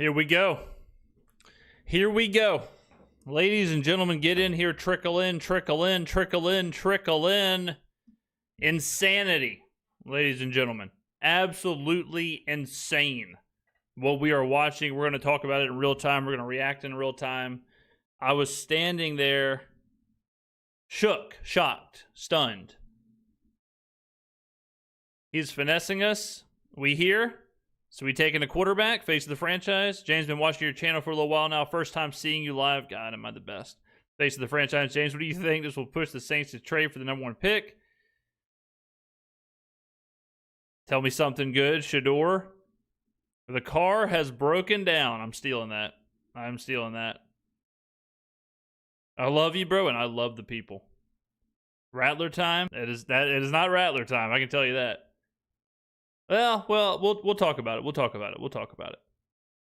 Here we go. Here we go. Ladies and gentlemen, get in here. Trickle in, trickle in, trickle in, trickle in. Insanity, ladies and gentlemen. Absolutely insane what we are watching. We're going to talk about it in real time. We're going to react in real time. I was standing there, shook, shocked, stunned. He's finessing us. We here. So we taking a quarterback, face of the franchise. James, been watching your channel for a little while now. First time seeing you live. God, am I the best? Face of the franchise. James, what do you think? This will push the Saints to trade for the #1 pick. Tell me something good, Shadeur. The Carr has broken down. I'm stealing that. I'm stealing that. I love you, bro, and I love the people. Rattler time? It is not Rattler time. I can tell you that. Well, we'll talk about it. We'll talk about it. We'll talk about it.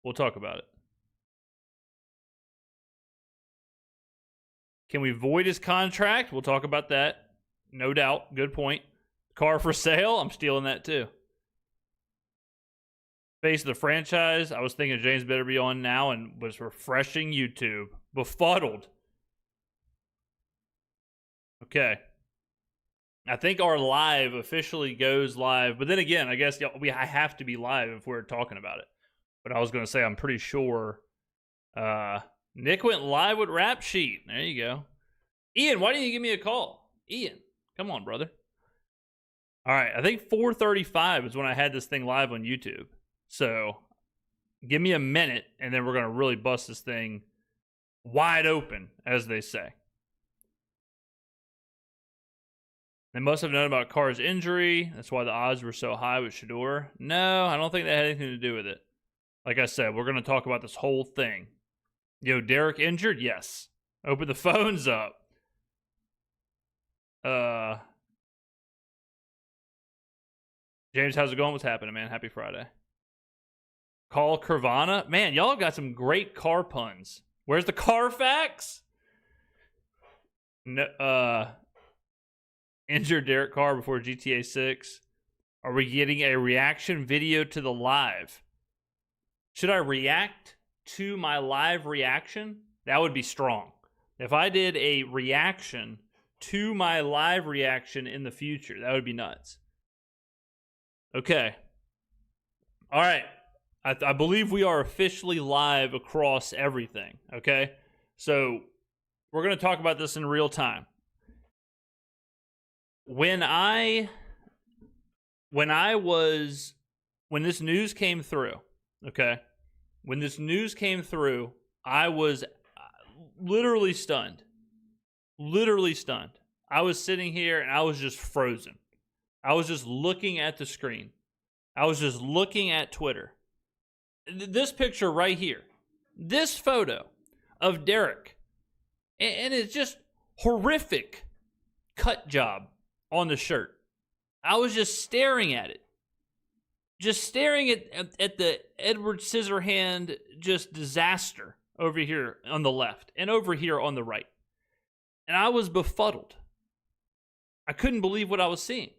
We'll talk about it. Can we void his contract? We'll talk about that. No doubt. Good point. Carr for sale? I'm stealing that too. Face of the franchise. I was thinking James better be on now and was refreshing YouTube. Befuddled. Okay. I think our live officially goes live. But then again, I guess I have to be live if we're talking about it. But I was going to say, I'm pretty sure Nick went live with Rap Sheet. There you go. Ian, why didn't you give me a call? Ian, come on, brother. All right, I think 4:35 is when I had this thing live on YouTube. So give me a minute, and then we're going to really bust this thing wide open, as they say. They must have known about Carr's injury. That's why the odds were so high with Shadeur. No, I don't think that had anything to do with it. Like I said, we're going to talk about this whole thing. Yo, Derek injured? Yes. Open the phones up. James, how's it going? What's happening, man? Happy Friday. Call Carvana. Man, y'all got some great car puns. Where's the Carfax? No, injured Derek Carr before GTA 6. Are we getting a reaction video to the live? Should I react to my live reaction? That would be strong. If I did a reaction to my live reaction in the future, that would be nuts. Okay. All right. I believe we are officially live across everything. Okay. So we're going to talk about this in real time. When this news came through, okay? When this news came through, I was literally stunned. Literally stunned. I was sitting here and I was just frozen. I was just looking at the screen. I was just looking at Twitter. This picture right here. This photo of Derek. And it's just horrific cut job on the shirt. I was just staring at it. Just staring at the Edward Scissorhand just disaster over here on the left and over here on the right. And I was befuddled. I couldn't believe what I was seeing.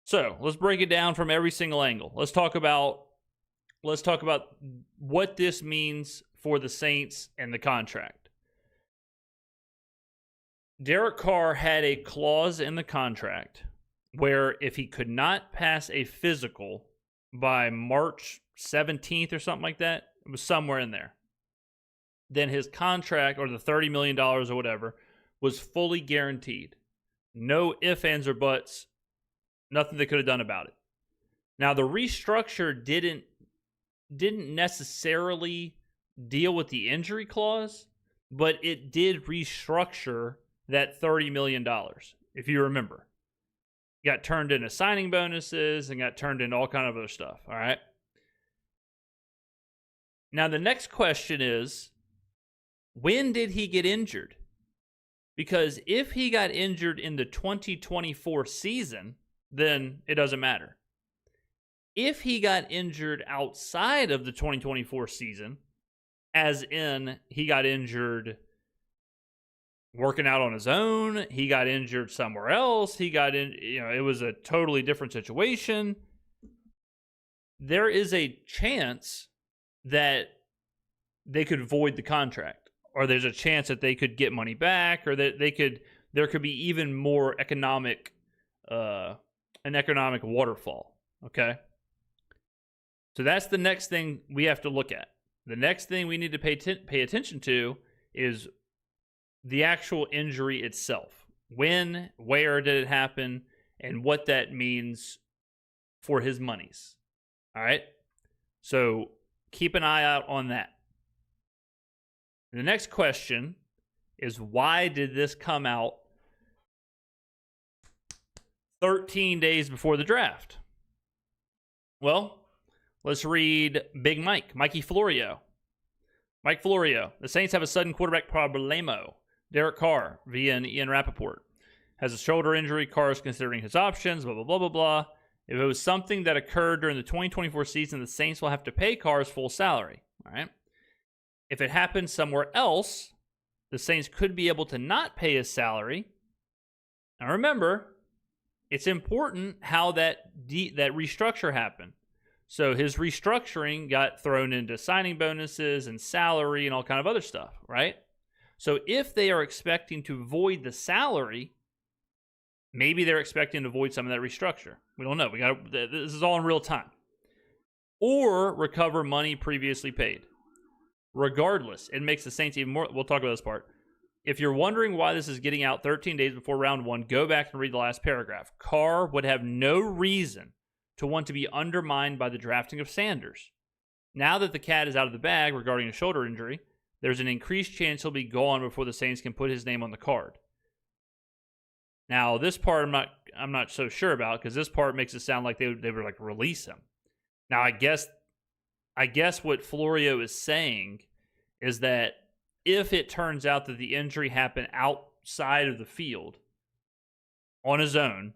So let's break it down from every single angle. Let's talk about what this means for the Saints and the contract. Derek Carr had a clause in the contract where if he could not pass a physical by March 17th or something like that, it was somewhere in there, then his contract, or the $30 million or whatever, was fully guaranteed. No ifs, ands, or buts. Nothing they could have done about it. Now, the restructure didn't necessarily deal with the injury clause, but it did restructure that $30 million, if you remember. Got turned into signing bonuses and got turned into all kind of other stuff, all right? Now, the next question is, when did he get injured? Because if he got injured in the 2024 season, then it doesn't matter. If he got injured outside of the 2024 season, as in he got injured working out on his own, he got injured somewhere else, it was a totally different situation, there is a chance that they could void the contract, or there's a chance that they could get money back, or that there could be even more an economic waterfall. Okay. So that's the next thing we have to look at. The next thing we need to pay attention to is the actual injury itself. When, where did it happen, and what that means for his monies. All right? So keep an eye out on that. The next question is, why did this come out 13 days before the draft? Well, let's read Big Mikey Florio. Mike Florio, the Saints have a sudden quarterback problemo. Derek Carr, via Ian Rappaport, has a shoulder injury. Carr is considering his options, blah, blah, blah, blah, blah. If it was something that occurred during the 2024 season, the Saints will have to pay Carr's full salary. All right. If it happened somewhere else, the Saints could be able to not pay his salary. Now remember, it's important how that restructure happened. So his restructuring got thrown into signing bonuses and salary and all kind of other stuff, right? So if they are expecting to void the salary, maybe they're expecting to void some of that restructure. We don't know. This is all in real time. Or recover money previously paid. Regardless, it makes the Saints even more. We'll talk about this part. If you're wondering why this is getting out 13 days before round one, go back and read the last paragraph. Carr would have no reason to want to be undermined by the drafting of Sanders. Now that the cat is out of the bag regarding a shoulder injury, there's an increased chance he'll be gone before the Saints can put his name on the card. Now, this part I'm not so sure about, because this part makes it sound like they were like release him. Now, I guess what Florio is saying is that if it turns out that the injury happened outside of the field on his own,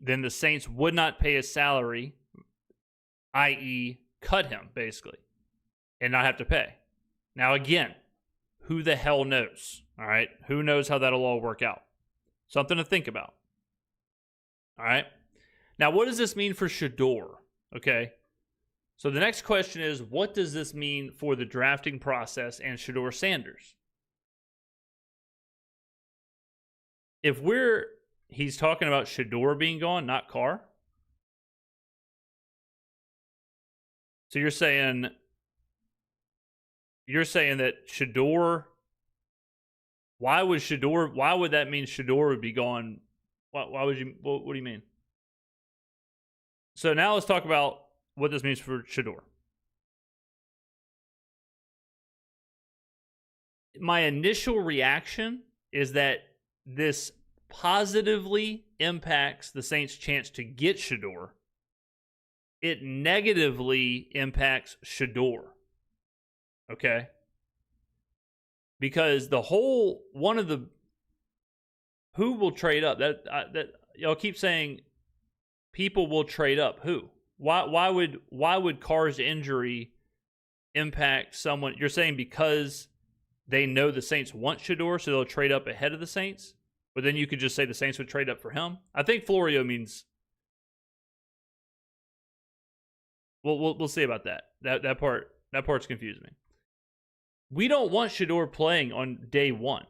then the Saints would not pay his salary, i.e. cut him, basically, and not have to pay. Now, again, who the hell knows? All right? Who knows how that'll all work out? Something to think about. All right? Now, what does this mean for Shadeur? Okay? So the next question is, what does this mean for the drafting process and Shadeur Sanders? He's talking about Shadeur being gone, not Carr. So you're saying that Shadeur, why would that mean Shadeur would be gone? What do you mean? So now let's talk about what this means for Shadeur. My initial reaction is that this positively impacts the Saints' chance to get Shadeur. It negatively impacts Shadeur. Okay? Because who will trade up? That y'all keep saying people will trade up. Who? Why would Carr's injury impact someone? You're saying because they know the Saints want Shadeur, so they'll trade up ahead of the Saints? But then you could just say the Saints would trade up for him? I think Florio means... We'll see about that. That part's confusing me. We don't want Shadeur playing on day one,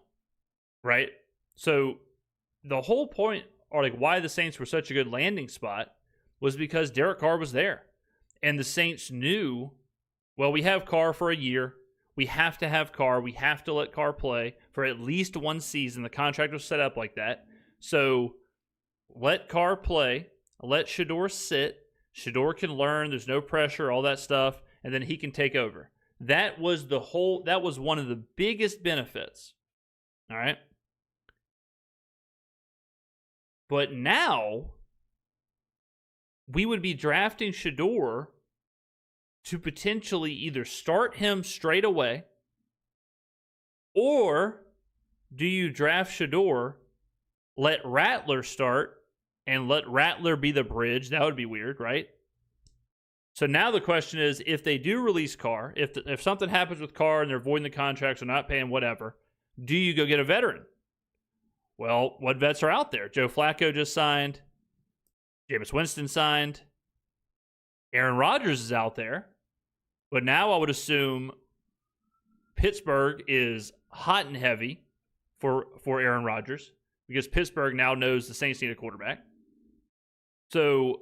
right? So the whole point, or like why the Saints were such a good landing spot, was because Derek Carr was there. And the Saints knew, well, we have Carr for a year. We have to have Carr. We have to let Carr play for at least one season. The contract was set up like that. So let Carr play. Let Shadeur sit. Shadeur can learn. There's no pressure, all that stuff. And then he can take over. That was one of the biggest benefits. All right. But now we would be drafting Shadeur to potentially either start him straight away, or do you draft Shadeur, let Rattler start, and let Rattler be the bridge? That would be weird, right? So now the question is, if they do release Carr, if something happens with Carr and they're voiding the contracts or not paying whatever, do you go get a veteran? Well, what vets are out there? Joe Flacco just signed. Jameis Winston signed. Aaron Rodgers is out there. But now I would assume Pittsburgh is hot and heavy for Aaron Rodgers because Pittsburgh now knows the Saints need a quarterback. So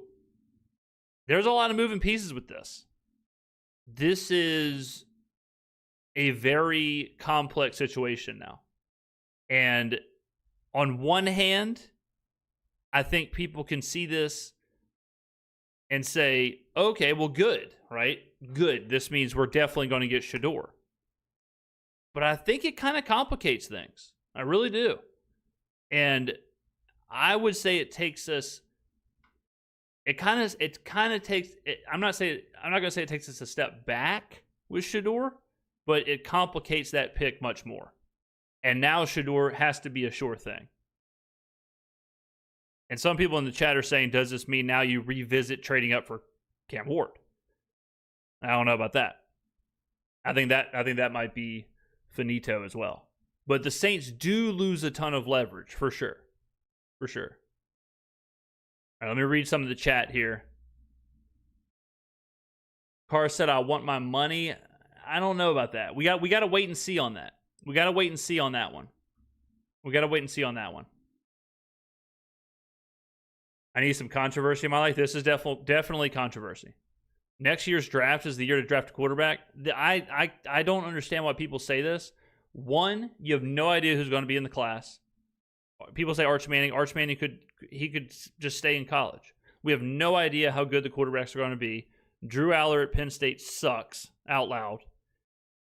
there's a lot of moving pieces with this. This is a very complex situation now. And on one hand, I think people can see this and say, okay, well, good, right? Good. This means we're definitely going to get Shadeur. But I think it kind of complicates things. I really do. And I would say it takes us. It kind of takes. I'm not going to say it takes us a step back with Shadeur, but it complicates that pick much more. And now Shadeur has to be a sure thing. And some people in the chat are saying, does this mean now you revisit trading up for Cam Ward? I don't know about that. I think that might be finito as well. But the Saints do lose a ton of leverage, for sure. For sure. All right, let me read some of the chat here. Carr said, I want my money. I don't know about that. We got to wait and see on that. We got to wait and see on that one. I need some controversy in my life. This is definitely controversy. Next year's draft is the year to draft a quarterback. I don't understand why people say this. One, you have no idea who's going to be in the class. People say Arch Manning. Arch Manning could just stay in college. We have no idea how good the quarterbacks are going to be. Drew Aller at Penn State sucks out loud.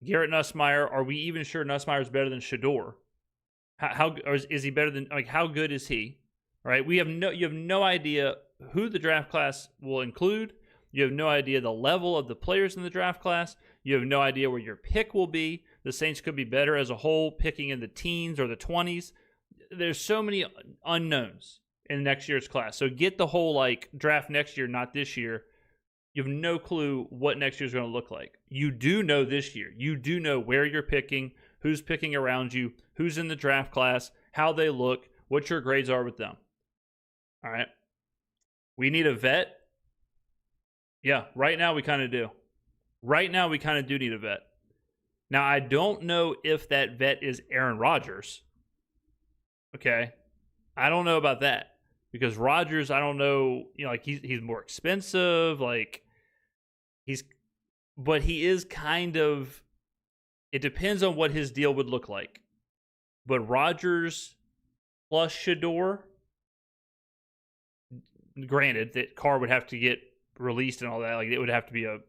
Garrett Nussmeier, are we even sure Nussmeier is better than Shadeur? How is he better than, like, how good is he? Right? You have no idea who the draft class will include. You have no idea the level of the players in the draft class. You have no idea where your pick will be. The Saints could be better as a whole, picking in the teens or the 20s. There's so many unknowns in next year's class. So get the whole, like, draft next year, not this year. You have no clue what next year's going to look like. You do know this year. You do know where you're picking, who's picking around you, who's in the draft class, how they look, what your grades are with them. All right. We need a vet. Yeah, right now we kind of do. Right now we kind of do need a vet. Now, I don't know if that vet is Aaron Rodgers. Okay. I don't know about that. Because Rodgers, I don't know, like he's more expensive, but he is kind of, it depends on what his deal would look like. But Rodgers plus Shadeur, granted that Carr would have to get released and all that, like it would have to be well,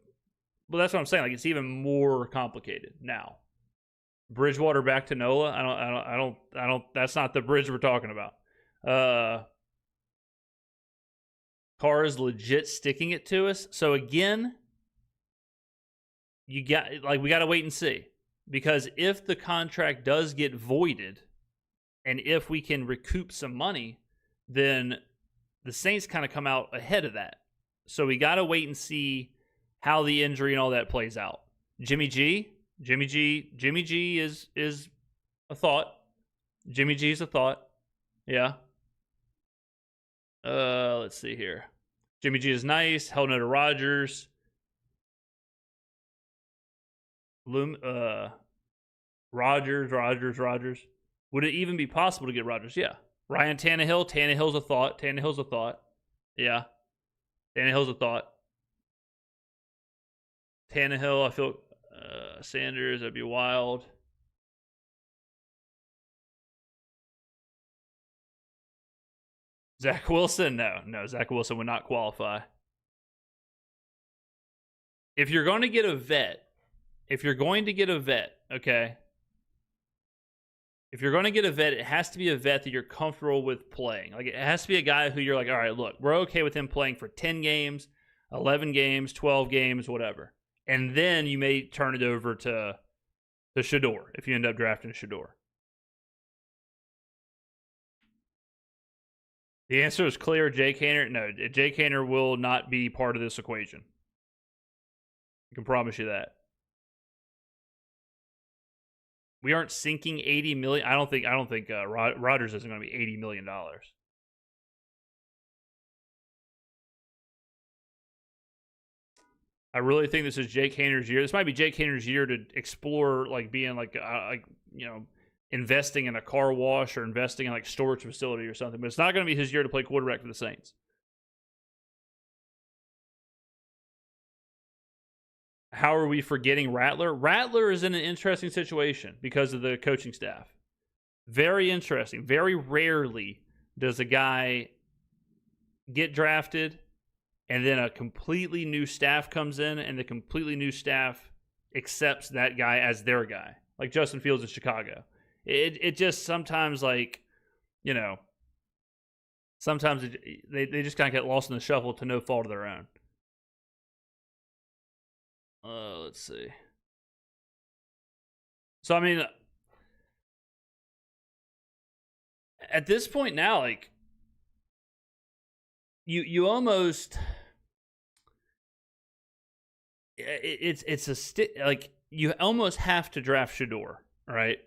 that's what I'm saying, like it's even more complicated now. Bridgewater back to Nola, I don't, that's not the bridge we're talking about. Carr is legit sticking it to us. So again, we got to wait and see. Because if the contract does get voided and if we can recoup some money, then the Saints kind of come out ahead of that. So we got to wait and see how the injury and all that plays out. Jimmy G is a thought. Jimmy G is a thought. Yeah. Let's see here. Jimmy G is nice. Held no to Rodgers. Rodgers. Would it even be possible to get Rodgers? Yeah. Ryan Tannehill. Tannehill's a thought. Yeah. Tannehill's a thought. Tannehill, I feel Sanders, that'd be wild. Zach Wilson? No, Zach Wilson would not qualify. If you're going to get a vet, okay? If you're going to get a vet, it has to be a vet that you're comfortable with playing. Like, it has to be a guy who you're like, all right, look, we're okay with him playing for 10 games, 11 games, 12 games, whatever. And then you may turn it over to Shadeur if you end up drafting Shadeur. The answer is clear. Jake Haener. No, Jake Haener will not be part of this equation. I can promise you that. We aren't sinking $80 million. I don't think Rodgers isn't going to be $80 million. I really think this is Jake Hayner's year. This might be Jake Hayner's year to explore like being like investing in a car wash or investing in like storage facility or something. But it's not going to be his year to play quarterback for the Saints. How are we forgetting Rattler? Rattler is in an interesting situation because of the coaching staff. Very interesting. Very rarely does a guy get drafted and then a completely new staff comes in and the completely new staff accepts that guy as their guy. Like Justin Fields in Chicago. It just sometimes sometimes they just kind of get lost in the shuffle to no fault of their own. Let's see. So, I mean, at this point now, like, you almost, like, you almost have to draft Shadeur, right?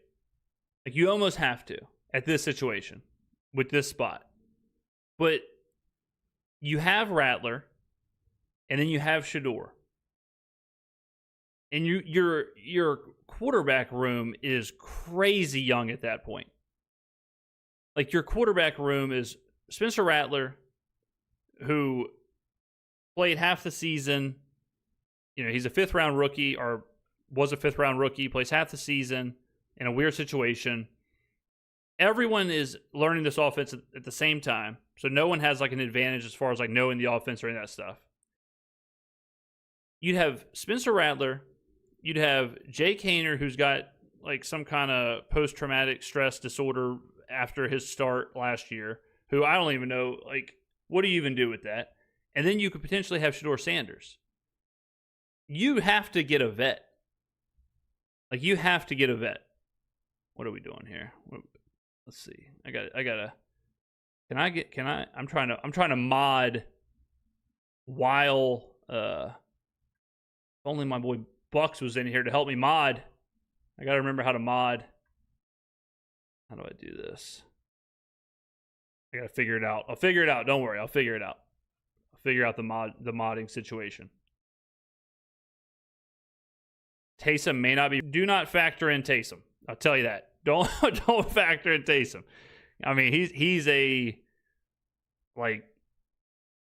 Like, you almost have to at this situation with this spot. But you have Rattler, and then you have Shadeur. And your quarterback room is crazy young at that point. Like, your quarterback room is Spencer Rattler, who played half the season. You know, he's a fifth-round rookie, or was a fifth-round rookie, plays half the season in a weird situation. Everyone is learning this offense at the same time, so no one has, like, an advantage as far as, like, knowing the offense or any of that stuff. You'd have Spencer Rattler. You'd have Jake Hayner, who's got, like, some kind of post-traumatic stress disorder after his start last year, who I don't even know, like, what do you even do with that? And then you could potentially have Shadeur Sanders. You have to get a vet. Like, you have to get a vet. What are we doing here? Let's see. I'm trying to mod while if only my boy Bucks was in here to help me mod. I got to remember how to mod. How do I do this? I got to figure it out. I'll figure it out. Don't worry. I'll figure it out. I'll figure out the modding situation. Taysom may not be. Do not factor in Taysom. I'll tell you that. Don't factor in Taysom. I mean, he's a, like,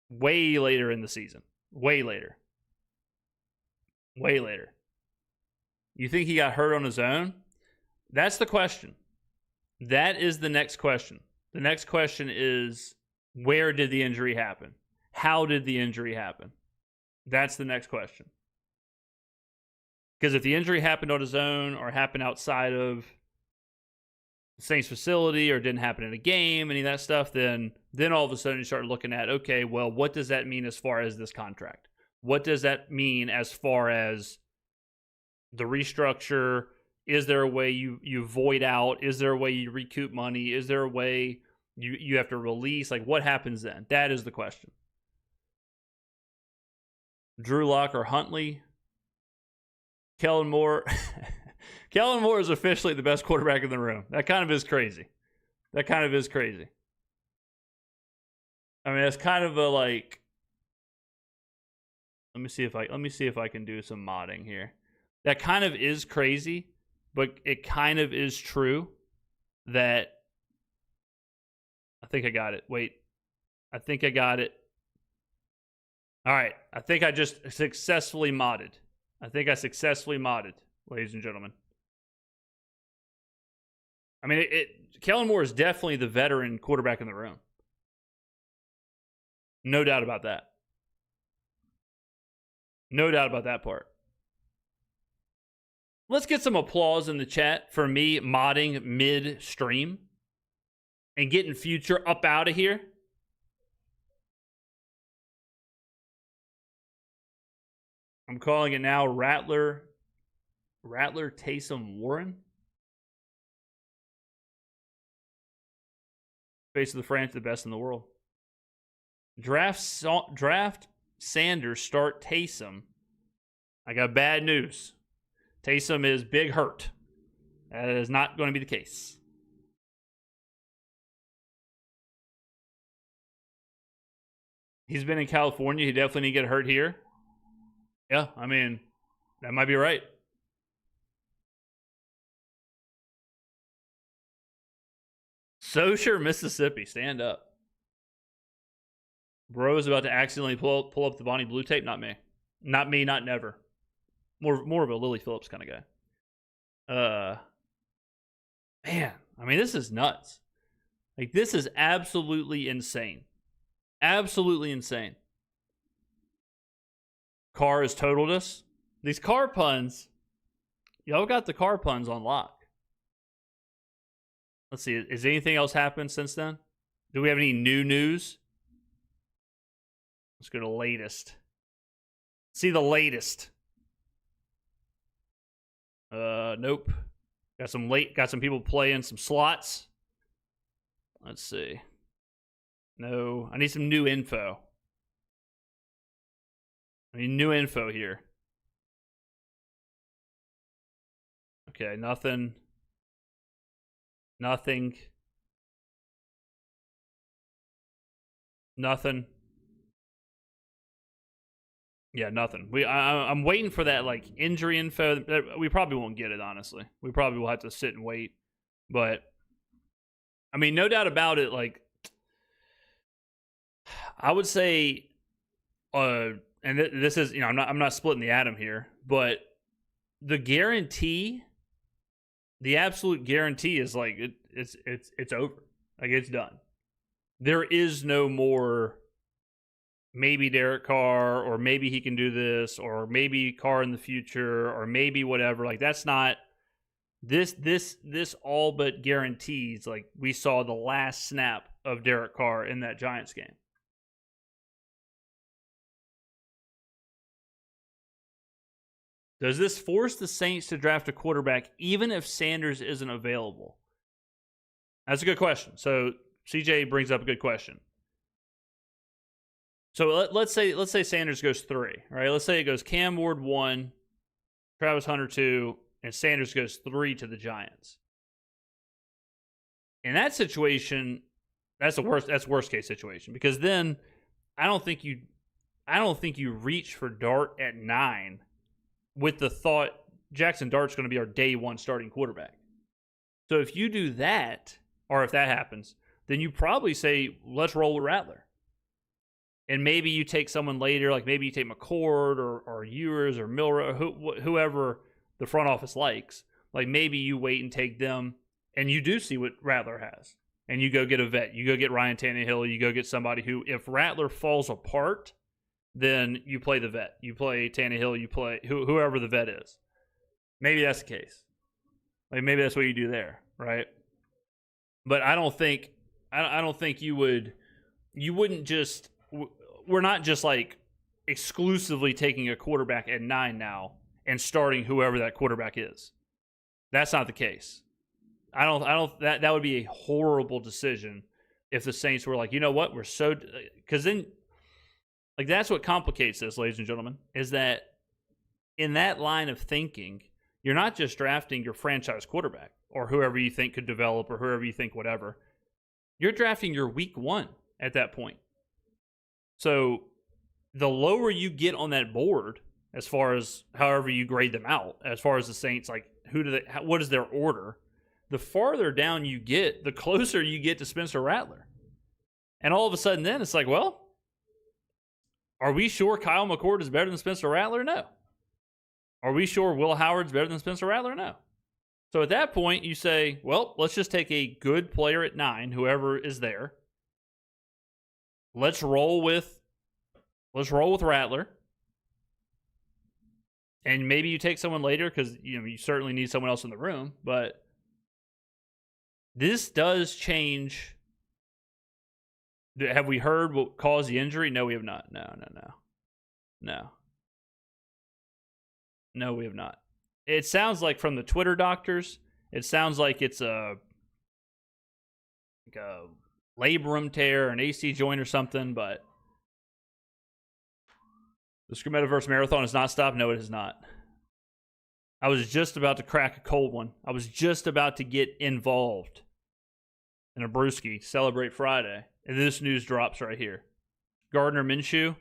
way later in the season. Way later. Way later. You think he got hurt on his own? That's the question. That is the next question. The next question is, where did the injury happen? How did the injury happen? That's the next question. Because if the injury happened on his own or happened outside of the Saints facility or didn't happen in a game, any of that stuff, then all of a sudden you start looking at, okay, well, what does that mean as far as this contract? What does that mean as far as the restructure? Is there a way you void out? Is there a way you recoup money? Is there a way you have to release? Like, what happens then? That is the question. Drew Lock or Huntley? Kellen Moore. Kellen Moore is officially the best quarterback in the room. That kind of is crazy. I mean, it's kind of a, like, let me see if I can do some modding here. That kind of is crazy, but it kind of is true that I think I got it. Wait. I think I got it. All right. I think I just successfully modded. Ladies and gentlemen. I mean, Kellen Moore is definitely the veteran quarterback in the room. No doubt about that. No doubt about that part. Let's get some applause in the chat for me modding mid-stream and getting Future up out of here. I'm calling it now Rattler Taysom Warren. Face of the franchise, the best in the world. Draft Sanders, start Taysom. I got bad news. Taysom is big hurt. That is not going to be the case. He's been in California. He definitely didn't get hurt here. Yeah, I mean, that might be right. Socher, Mississippi, stand up. Bro is about to accidentally pull up the Bonnie Blue tape. Not me. Not me, not never. More of a Lily Phillips kind of guy. Man, I mean, this is nuts. Like, this is absolutely insane. Absolutely insane. Carr has totaled us. These Carr puns, y'all got the Carr puns on lock. Let's see, has anything else happened since then? Do we have any new news? Let's go to latest. See the latest. Nope. Got some people playing some slots. Let's see. No, I need some new info. I need new info here. Okay, nothing. Nothing. Nothing. Yeah, nothing. I'm waiting for that like injury info. We probably won't get it, honestly. We probably will have to sit and wait. But I mean, no doubt about it, like I would say and this is, you know, I'm not splitting the atom here, but the guarantee, the absolute guarantee is like it's over. Like, it's done. There is no more maybe Derek Carr, or maybe he can do this, or maybe Carr in the future, or maybe whatever. Like, that's not this all but guarantees, like, we saw the last snap of Derek Carr in that Giants game. Does this force the Saints to draft a quarterback even if Sanders isn't available? That's a good question. So CJ brings up a good question. So let's say Sanders goes 3, right? Let's say it goes Cam Ward 1, Travis Hunter 2, and Sanders goes 3 to the Giants. In that situation, that's worst case situation, because then I don't think you reach for Dart at 9 with the thought Jackson Dart's going to be our day 1 starting quarterback. So if you do that, or if that happens, then you probably say, let's roll with Rattler. And maybe you take someone later, like maybe you take McCord or Ewers or Milroe, whoever the front office likes. Like, maybe you wait and take them, and you do see what Rattler has. And you go get a vet. You go get Ryan Tannehill. You go get somebody who, if Rattler falls apart, then you play the vet. You play Tannehill. You play whoever the vet is. Maybe that's the case. Like, maybe that's what you do there, right? But I don't think you wouldn't just. We're not just like exclusively taking a quarterback at 9 now and starting whoever that quarterback is. That's not the case. That would be a horrible decision if the Saints were like, you know what, because then, like, that's what complicates this, ladies and gentlemen, is that in that line of thinking, you're not just drafting your franchise quarterback or whoever you think could develop or whoever you think whatever. You're drafting your week 1 at that point. So the lower you get on that board, as far as however you grade them out, as far as the Saints, like, what is their order, the farther down you get, the closer you get to Spencer Rattler. And all of a sudden then it's like, well, are we sure Kyle McCord is better than Spencer Rattler? No. Are we sure Will Howard's better than Spencer Rattler? No. So at that point you say, well, let's just take a good player at 9, whoever is there. Let's roll with Rattler. And maybe you take someone later because, you know, you certainly need someone else in the room. But this does change. Have we heard what caused the injury? No, we have not. No, we have not. It sounds like from the Twitter doctors, it sounds like it's a labrum tear, an AC joint or something, but the Skrmetta versus Marathon has not stopped. No, it has not. I was just about to crack a cold one. I was just about to get involved in a brewski, celebrate Friday, and this news drops right here. Gardner Minshew,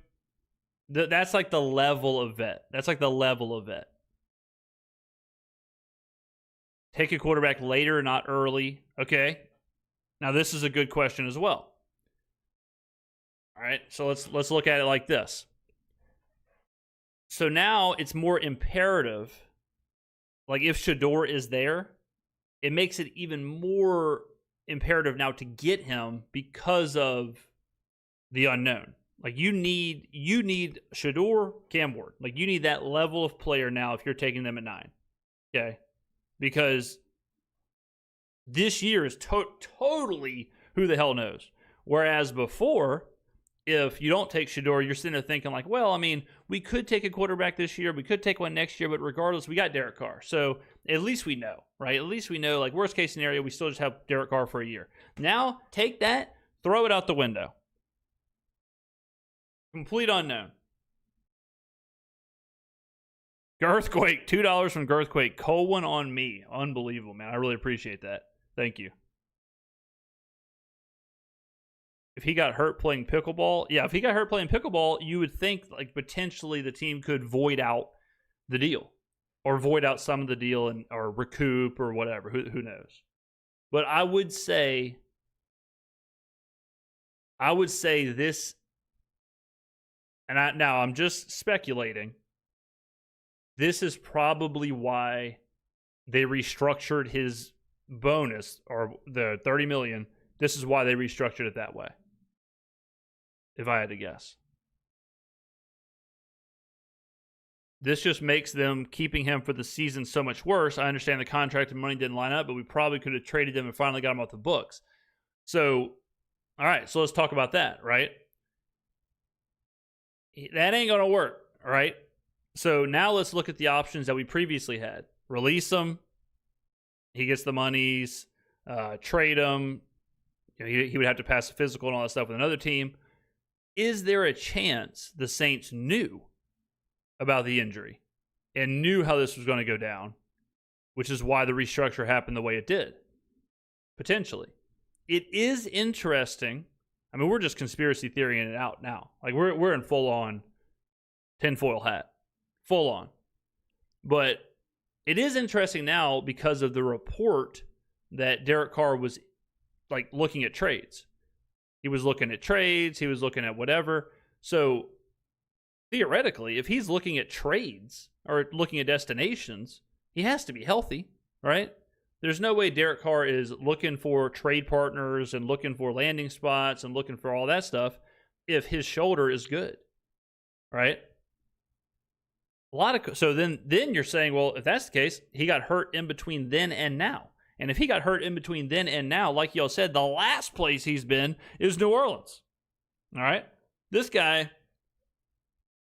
That's like the level of vet. That's like the level of vet. Take a quarterback later, not early. Okay. Now this is a good question as well. All right, so let's look at it like this. So now it's more imperative. Like if Shadeur is there, it makes it even more imperative now to get him because of the unknown. Like you need Shadeur, Cam Ward. Like you need that level of player now if you're taking them at 9. Okay, because this year is totally who the hell knows. Whereas before, if you don't take Shadeur, you're sitting there thinking like, well, I mean, we could take a quarterback this year, we could take one next year, but regardless, we got Derek Carr. So at least we know, right? At least we know, like worst case scenario, we still just have Derek Carr for a year. Now, take that, throw it out the window. Complete unknown. Girthquake, $2 from Girthquake. Colwyn on me. Unbelievable, man. I really appreciate that. Thank you. If he got hurt playing pickleball, if he got hurt playing pickleball, you would think like potentially the team could void out the deal or void out some of the deal and or recoup or whatever. Who knows? But I would say this, and I'm just speculating. This is probably why they restructured his bonus or the $30 million. This is why they restructured it that way. If I had to guess. This just makes them keeping him for the season so much worse. I understand the contract and money didn't line up, but we probably could have traded him and finally got him off the books. So, all right, so let's talk about that, right? That ain't going to work, all right? So now let's look at the options that we previously had. Release him. He gets the monies. Trade him. You know, he would have to pass the physical and all that stuff with another team. Is there a chance the Saints knew about the injury and knew how this was going to go down, which is why the restructure happened the way it did? Potentially. It is interesting. I mean, we're just conspiracy theorying it out now. Like we're in full on tinfoil hat. Full on. But it is interesting now because of the report that Derek Carr was like looking at trades. He was looking at trades. He was looking at whatever. So theoretically, if he's looking at trades or looking at destinations, he has to be healthy, right? There's no way Derek Carr is looking for trade partners and looking for landing spots and looking for all that stuff if his shoulder is good, right? So then you're saying, well, if that's the case, he got hurt in between then and now. And if he got hurt in between then and now, like y'all said, the last place he's been is New Orleans. All right? This guy,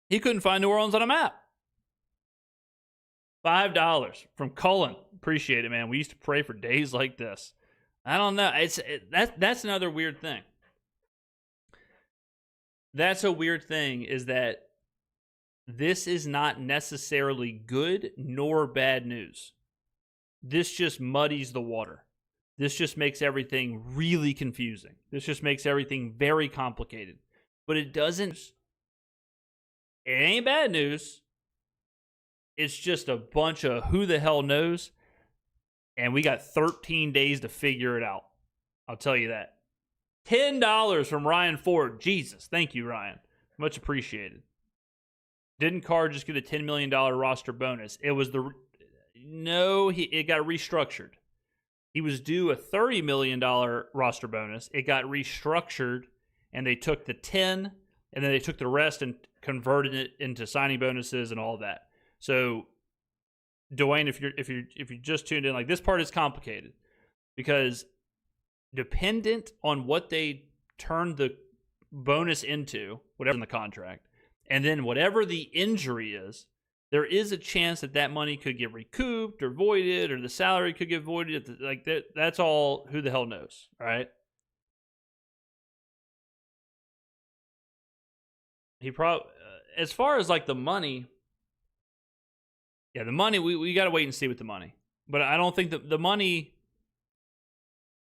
he couldn't find New Orleans on a map. $5 from Cullen. Appreciate it, man. We used to pray for days like this. I don't know. That's another weird thing. That's a weird thing is that this is not necessarily good nor bad news. This just muddies the water. This just makes everything really confusing. This just makes everything very complicated. But it doesn't. It ain't bad news. It's just a bunch of who the hell knows. And we got 13 days to figure it out. I'll tell you that. $10 from Ryan Ford. Jesus. Thank you, Ryan. Much appreciated. Didn't Carr just get a $10 million roster bonus? It was it got restructured. He was due a $30 million roster bonus. It got restructured, and they took the 10, and then they took the rest and converted it into signing bonuses and all of that. So, Dwayne, if you just tuned in, like this part is complicated because dependent on what they turned the bonus into, whatever in the contract, and then whatever the injury is, there is a chance that money could get recouped or voided, or the salary could get voided. Like that's all. Who the hell knows, right? He probably, as far as like the money, the money we got to wait and see with the money. But I don't think that the money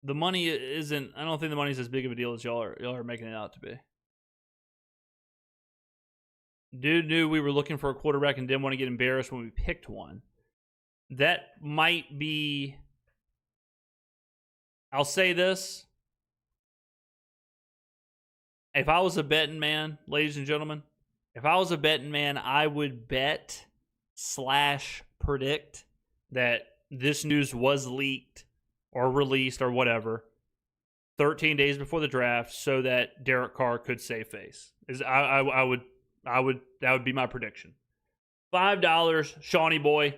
isn't. I don't think the money's as big of a deal as y'all are making it out to be. Dude knew we were looking for a quarterback and didn't want to get embarrassed when we picked one. That might be... I'll say this. If I was a betting man, ladies and gentlemen, if I was a betting man, I would bet / predict that this news was leaked or released or whatever 13 days before the draft so that Derek Carr could save face. That would be my prediction. $5, Shawnee boy.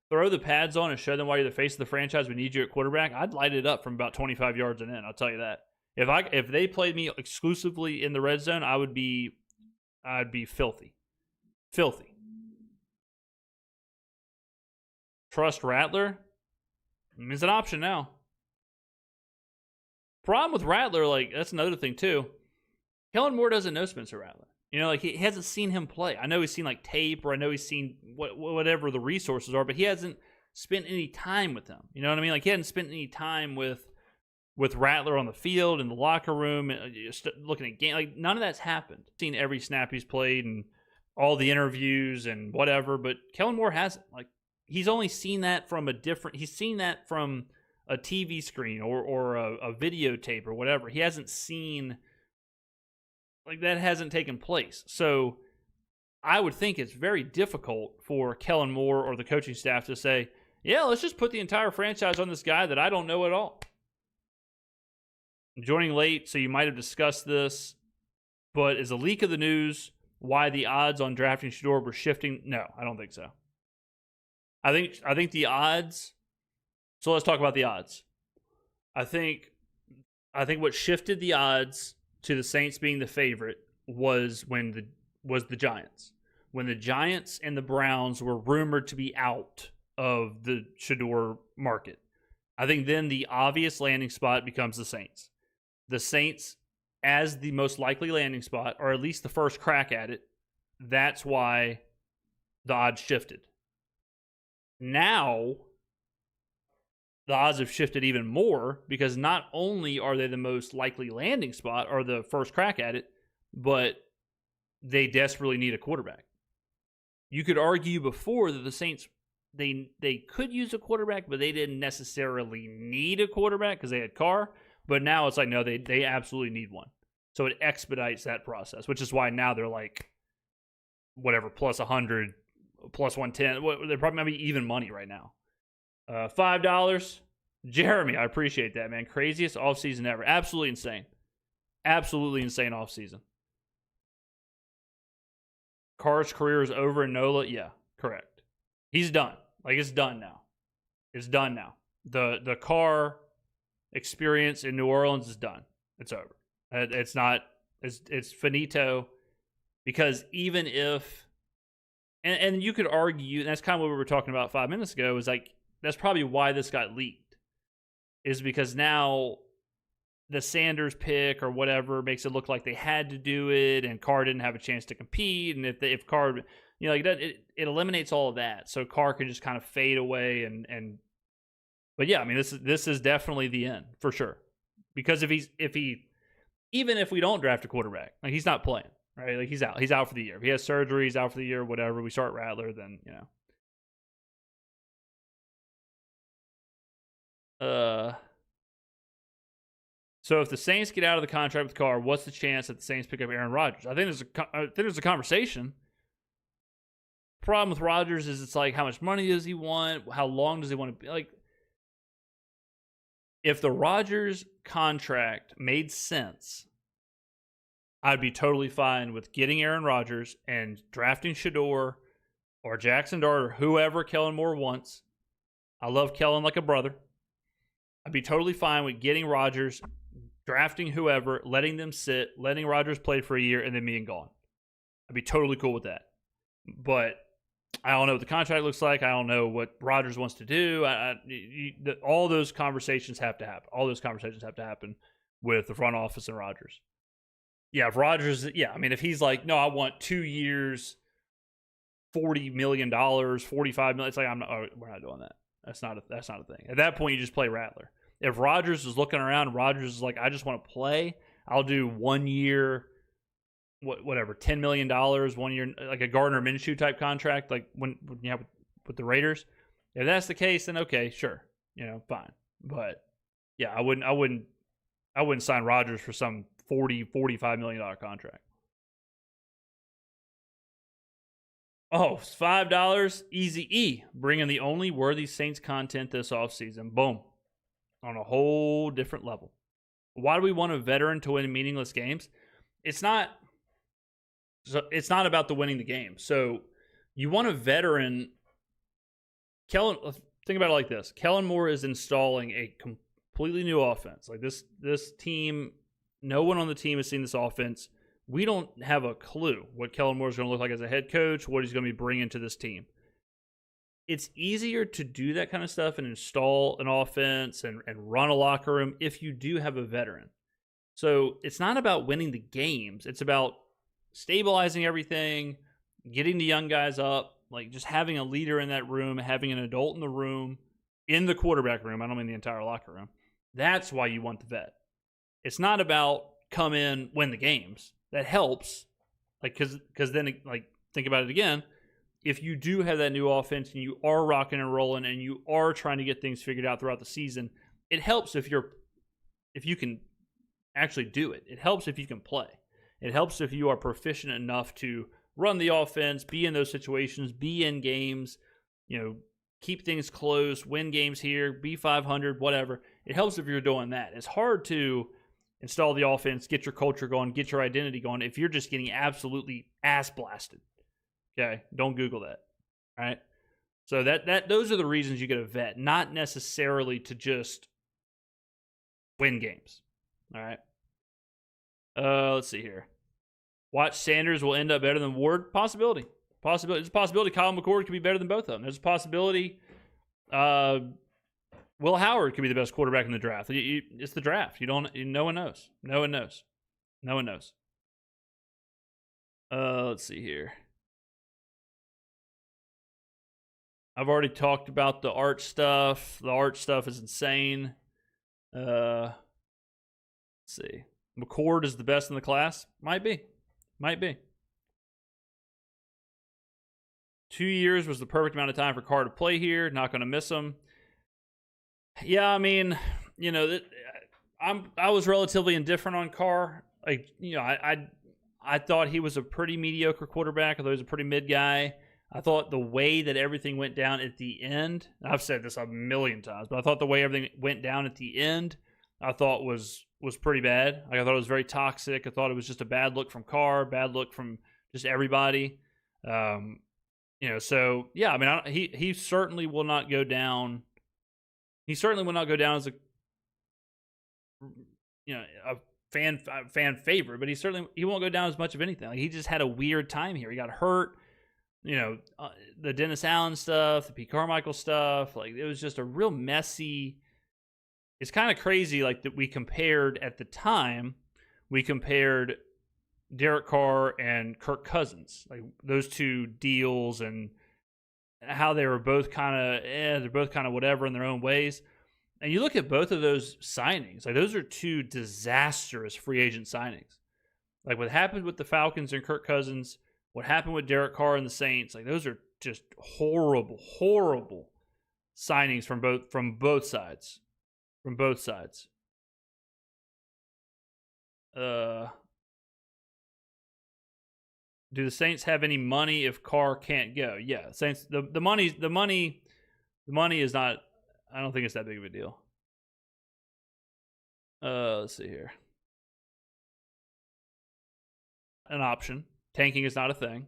Throw the pads on and show them why you're the face of the franchise. We need you at quarterback. I'd light it up from about 25 yards and in. I'll tell you that. If they played me exclusively in the red zone, I'd be filthy. Filthy. Trust Rattler? It's an option now. Problem with Rattler, like, that's another thing too. Kellen Moore doesn't know Spencer Rattler. You know, like, he hasn't seen him play. I know he's seen like tape, or I know he's seen whatever the resources are, but he hasn't spent any time with him. You know what I mean? Like, he hadn't spent any time with Rattler on the field, in the locker room, looking at game. Like, none of that's happened. Seen every snap he's played and all the interviews and whatever, but Kellen Moore hasn't. Like, he's only seen that from he's seen that from a TV screen or a videotape or whatever. He hasn't seen, like, that hasn't taken place. So I would think it's very difficult for Kellen Moore or the coaching staff to say, yeah, let's just put the entire franchise on this guy that I don't know at all. I'm joining late, so you might have discussed this, but is a leak of the news why the odds on drafting Shadeur were shifting? No, I don't think so. I think the odds. So let's talk about the odds. I think what shifted the odds to the Saints being the favorite was the Giants. When the Giants and the Browns were rumored to be out of the Shadeur market. I think then the obvious landing spot becomes the Saints. The Saints as the most likely landing spot, or at least the first crack at it. That's why the odds shifted. Now, the odds have shifted even more because not only are they the most likely landing spot or the first crack at it, but they desperately need a quarterback. You could argue before that the Saints, they could use a quarterback, but they didn't necessarily need a quarterback because they had Carr. But now it's like, no, they absolutely need one. So it expedites that process, which is why now they're like, whatever, plus 100, plus 110. They're probably maybe even money right now. $5. Jeremy, I appreciate that, man. Craziest offseason ever. Absolutely insane. Absolutely insane offseason. Carr's career is over in NOLA. Yeah, correct. He's done. Like, it's done now. It's done now. The Carr experience in New Orleans is done. It's over. It's finito, because even if, and you could argue, and that's kind of what we were talking about 5 minutes ago, is like, that's probably why this got leaked, is because now the Sanders pick or whatever makes it look like they had to do it, and Carr didn't have a chance to compete, and if Carr, you know, like that, it eliminates all of that, so Carr can just kind of fade away, and but yeah, I mean, this is definitely the end for sure, because if even if we don't draft a quarterback, like, he's not playing, right? Like, he's out for the year. If he has surgery, he's out for the year, whatever. We start Rattler, then, you know. So if the Saints get out of the contract with Carr, what's the chance that the Saints pick up Aaron Rodgers? I think there's a conversation. Problem with Rodgers is it's like, how much money does he want? How long does he want to be? Like, if the Rodgers contract made sense, I'd be totally fine with getting Aaron Rodgers and drafting Shadeur or Jackson Dart or whoever Kellen Moore wants. I love Kellen like a brother. I'd be totally fine with getting Rodgers, drafting whoever, letting them sit, letting Rodgers play for a year, and then being gone. I'd be totally cool with that. But I don't know what the contract looks like. I don't know what Rodgers wants to do. All those conversations have to happen. All those conversations have to happen with the front office and Rodgers. Yeah, if Rodgers, yeah, I mean, if he's like, no, I want 2 years, $40 million, $45 million, it's like, we're not doing that. That's not a thing. At that point, you just play Rattler. If Rodgers is looking around, Rodgers is like, I just want to play, I'll do 1 year, whatever, $10 million 1 year, like a Gardner Minshew type contract, like when you have with the Raiders. If that's the case, then okay, sure, fine. But yeah, I wouldn't sign Rodgers for some $45 million contract. Oh, $5, Easy E, bringing the only worthy Saints content this offseason. Boom. On a whole different level. Why do we want a veteran to win meaningless games? It's not about the winning the game. So you want a veteran. Think about it like this. Kellen Moore is installing a completely new offense. Like this team, no one on the team has seen this offense. We don't have a clue what Kellen Moore is going to look like as a head coach, what he's going to be bringing to this team. It's easier to do that kind of stuff and install an offense and run a locker room if you do have a veteran. So it's not about winning the games. It's about stabilizing everything, getting the young guys up, like just having a leader in that room, having an adult in the room, in the quarterback room. I don't mean the entire locker room. That's why you want the vet. It's not about come in, win the games. That helps, like because then like think about it again. If you do have that new offense and you are rocking and rolling and you are trying to get things figured out throughout the season, it helps if you can actually do it. It helps if you can play. It helps if you are proficient enough to run the offense, be in those situations, be in games, keep things close, win games here, be 500, whatever. It helps if you're doing that. It's hard to install the offense, get your culture going, get your identity going if you're just getting absolutely ass blasted. Okay, don't Google that. All right. So those are the reasons you get a vet, not necessarily to just win games. All right. Let's see here. Watch Sanders will end up better than Ward. Possibility. There's a possibility Kyle McCord could be better than both of them. There's a possibility Will Howard could be the best quarterback in the draft. It's the draft. No one knows. Let's see here. I've already talked about the art stuff. The art stuff is insane. Let's see. McCord is the best in the class? Might be. 2 years was the perfect amount of time for Carr to play here. Not going to miss him. Yeah, I mean, I was relatively indifferent on Carr. Like, I thought he was a pretty mediocre quarterback. I thought he was a pretty mid guy. I thought the way that everything went down at the end, I've said this a million times, but I thought the way everything went down at the end, I thought was pretty bad. Like, I thought it was very toxic. I thought it was just a bad look from Carr, bad look from just everybody. So yeah, I mean, he certainly will not go down. He certainly will not go down as a fan favorite, but he won't go down as much of anything. Like, he just had a weird time here. He got hurt. The Dennis Allen stuff, the Pete Carmichael stuff. Like, it was just a real messy. It's kind of crazy, like, that we compared at the time. We compared Derek Carr and Kirk Cousins, like those two deals, and how they were both they're both kind of whatever in their own ways. And you look at both of those signings, like, those are two disastrous free agent signings. Like, what happened with the Falcons and Kirk Cousins, what happened with Derek Carr and the Saints, like, those are just horrible, horrible signings from both sides. Do the Saints have any money if Carr can't go? Yeah, Saints. The money is not. I don't think it's that big of a deal. Let's see here. An option. Tanking is not a thing.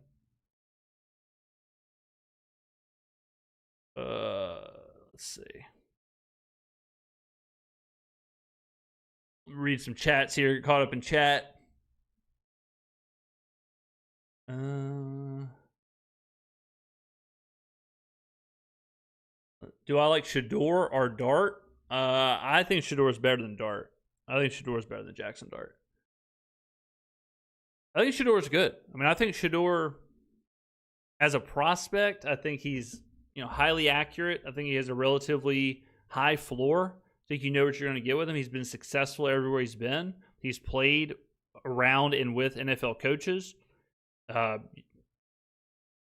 Let's see. Read some chats here. Get caught up in chat. Do I like Shadeur or Dart? I think Shadeur is better than Dart. I think Shadeur is better than Jackson Dart. I think Shadeur is good. I mean, I think Shadeur, as a prospect, I think he's highly accurate. I think he has a relatively high floor. I think you know what you're going to get with him. He's been successful everywhere he's been. He's played around and with NFL coaches.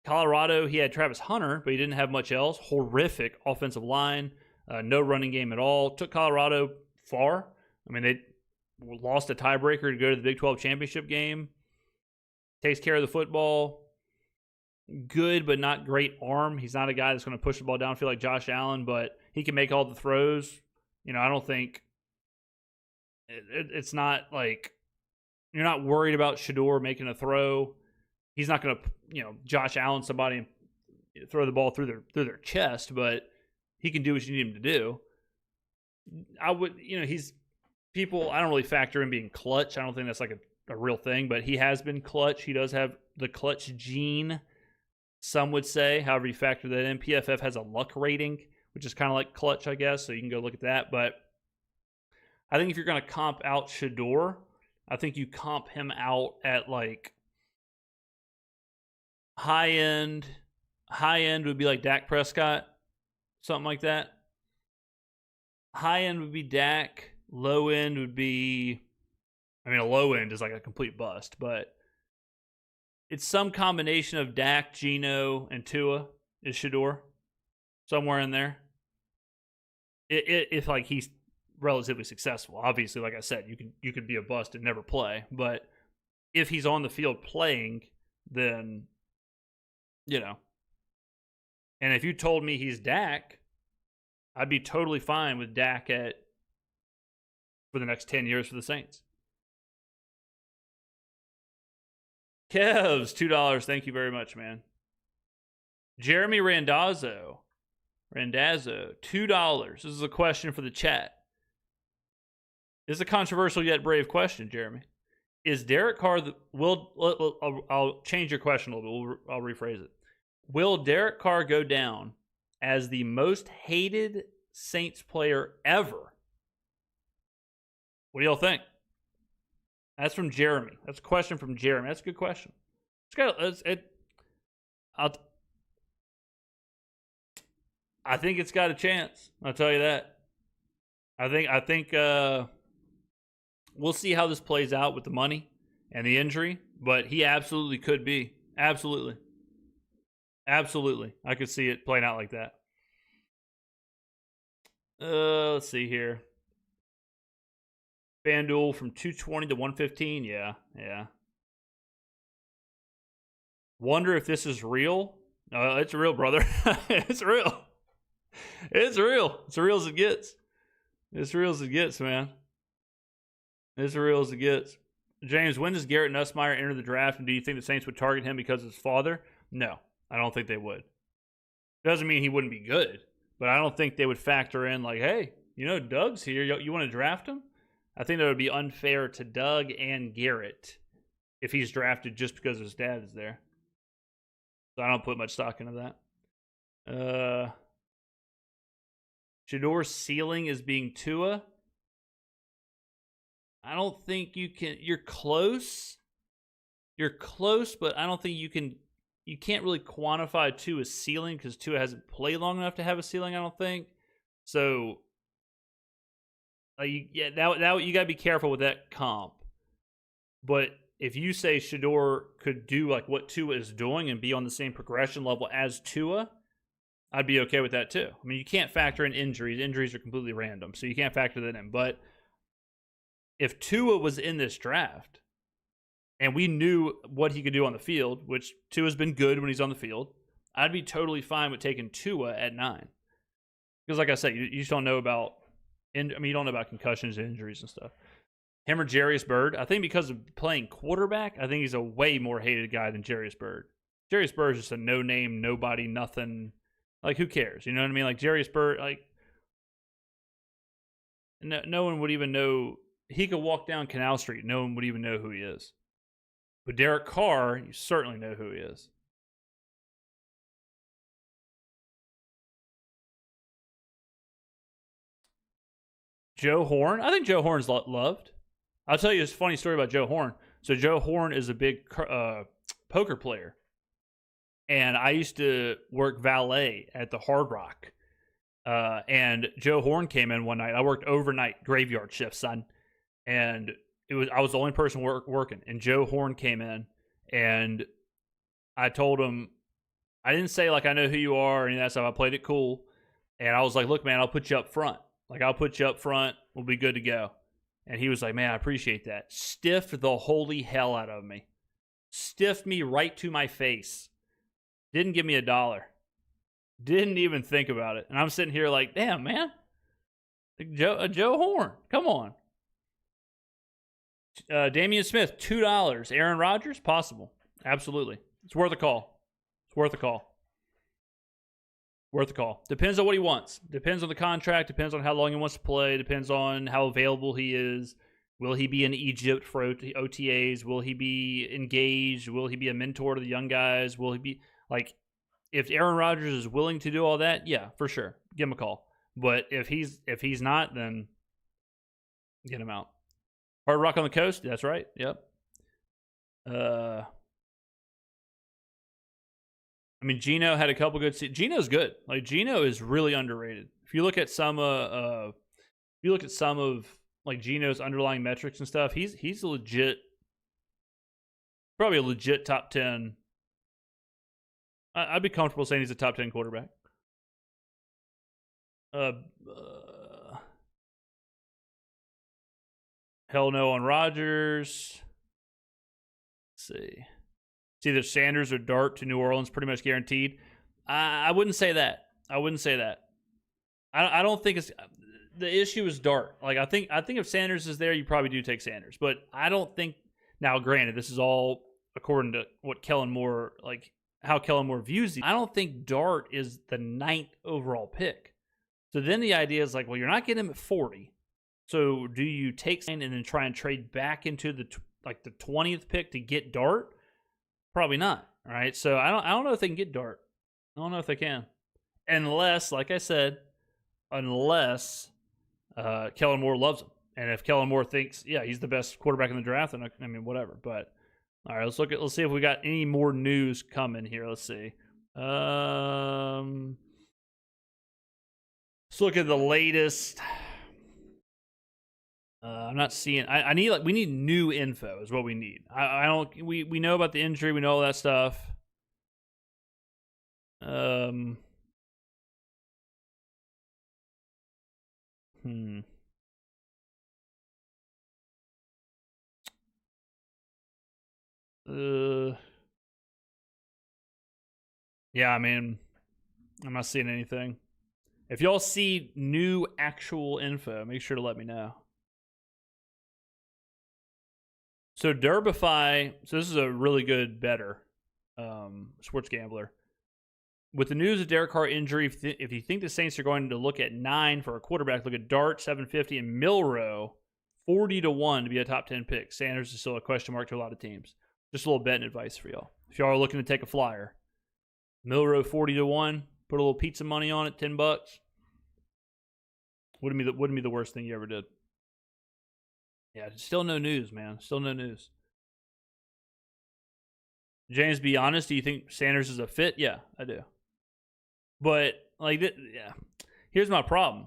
Colorado, he had Travis Hunter, but he didn't have much else. Horrific offensive line, no running game at all. Took Colorado far. I mean, they lost a tiebreaker to go to the Big 12 championship game. Takes care of the football. Good, but not great arm. He's not a guy that's going to push the ball downfield like Josh Allen, but he can make all the throws. I don't think it's not like you're not worried about Shadeur making a throw. He's not going to, Josh Allen somebody and throw the ball through their chest, but he can do what you need him to do. I would, people, I don't really factor in being clutch. I don't think that's like a real thing, but he has been clutch. He does have the clutch gene, some would say. However you factor that in, PFF has a luck rating, which is kind of like clutch, I guess, so you can go look at that. But I think if you're going to comp out Shadeur, I think you comp him out at like high end would be like Dak Prescott, something like that. High end would be Dak. Low end would be, a low end is like a complete bust, but it's some combination of Dak, Geno, and Tua is Shadeur, somewhere in there. If like he's relatively successful, obviously, like I said, you could be a bust and never play, but if he's on the field playing, then and if you told me he's Dak, I'd be totally fine with Dak for the next 10 years for the Saints. Kev's $2. Thank you very much, man. Jeremy Randazzo, $2. This is a question for the chat. This is a controversial yet brave question, Jeremy. Is Derek Carr I'll change your question a little bit. I'll rephrase it. Will Derek Carr go down as the most hated Saints player ever? What do y'all think? That's from Jeremy. That's a question from Jeremy. That's a good question. I think it's got a chance. I'll tell you that. I think we'll see how this plays out with the money and the injury, but he absolutely could be. Absolutely. I could see it playing out like that. Let's see here. FanDuel from 220 to 115. Yeah. Wonder if this is real. It's real, brother. It's real. It's real. It's real as it gets. It's real as it gets, man. It's real as it gets. James, when does Garrett Nussmeier enter the draft, and do you think the Saints would target him because of his father? No, I don't think they would. Doesn't mean he wouldn't be good, but I don't think they would factor in like, hey, Doug's here. You want to draft him? I think that would be unfair to Doug and Garrett if he's drafted just because his dad is there. So I don't put much stock into that. Shadeur's ceiling is being Tua. I don't think you can. You're close, but I don't think you can. You can't really quantify Tua's ceiling because Tua hasn't played long enough to have a ceiling, I don't think. So, you got to be careful with that comp. But if you say Shadeur could do like what Tua is doing and be on the same progression level as Tua, I'd be okay with that too. You can't factor in injuries. Injuries are completely random, so you can't factor that in. But if Tua was in this draft and we knew what he could do on the field, which Tua's been good when he's on the field, I'd be totally fine with taking Tua at 9. Because like I said, you just don't know about you don't know about concussions and injuries and stuff. Him or Jarius Byrd, I think because of playing quarterback, I think he's a way more hated guy than Jarius Byrd. Jarius Byrd is just a no-name, nobody, nothing. Like, who cares? You know what I mean? Like, Jarius Byrd, like, no one would even know. He could walk down Canal Street. No one would even know who he is. But Derek Carr, you certainly know who he is. Joe Horn? I think Joe Horn's loved. I'll tell you a funny story about Joe Horn. So Joe Horn is a big poker player. And I used to work valet at the Hard Rock. And Joe Horn came in one night. I worked overnight graveyard shift, son. And I was the only person working, and Joe Horn came in, and I told him, I didn't say like I know who you are or any of that stuff. I played it cool, and I was like, look, man, I'll put you up front. Like, I'll put you up front. We'll be good to go. And he was like, man, I appreciate that. Stiffed the holy hell out of me. Stiffed me right to my face. Didn't give me $1. Didn't even think about it. And I'm sitting here like, damn, man. Joe Horn. Come on. Damian Smith, $2. Aaron Rodgers, possible. Absolutely. It's worth a call. It's worth a call. Worth a call. Depends on what he wants. Depends on the contract. Depends on how long he wants to play. Depends on how available he is. Will he be in Egypt for OTAs? Will he be engaged? Will he be a mentor to the young guys? Will he be like, if Aaron Rodgers is willing to do all that, yeah, for sure, give him a call. But if he's not, then get him out. Hard Rock on the Coast. That's right. Yep. I mean, Geno had a couple good seasons. Geno's good. Like, Geno is really underrated. If you look at some of like Geno's underlying metrics and stuff, he's a legit, probably a legit top 10. I'd be comfortable saying he's a top 10 quarterback. Hell no on Rodgers. Let's see. It's either Sanders or Dart to New Orleans, pretty much guaranteed. I wouldn't say that. I wouldn't say that. I don't think it's the issue is Dart. Like, I think if Sanders is there, you probably do take Sanders. But I don't think, now granted, this is all according to what Kellen Moore, like how Kellen Moore views it. I don't think Dart is the 9th overall pick. So then the idea is like, well, you're not getting him at 40. So do you take and then try and trade back into the 20th pick to get Dart? Probably not. All right. So I don't know if they can get Dart. I don't know if they can. Unless, like I said, Kellen Moore loves him. And if Kellen Moore thinks, yeah, he's the best quarterback in the draft, then I mean, whatever. But all right, let's see if we got any more news coming here. Let's see. Let's look at the latest. I'm not seeing. We need new info is what we need. We know about the injury. We know all that stuff. Yeah, I mean, I'm not seeing anything. If y'all see new actual info, make sure to let me know. So Derbify, so this is a really good bettor, sports gambler. With the news of Derek Carr injury, if you think the Saints are going to look at 9 for a quarterback, look at Dart, 750, and Milroe, 40-1 to be a top 10 pick. Sanders is still a question mark to a lot of teams. Just a little betting advice for y'all. If y'all are looking to take a flyer, Milroe 40-1, put a little pizza money on it, $10. Wouldn't be the worst thing you ever did. Yeah, still no news, man. Still no news. James, be honest, do you think Sanders is a fit? Yeah, I do. But, like, yeah. Here's my problem.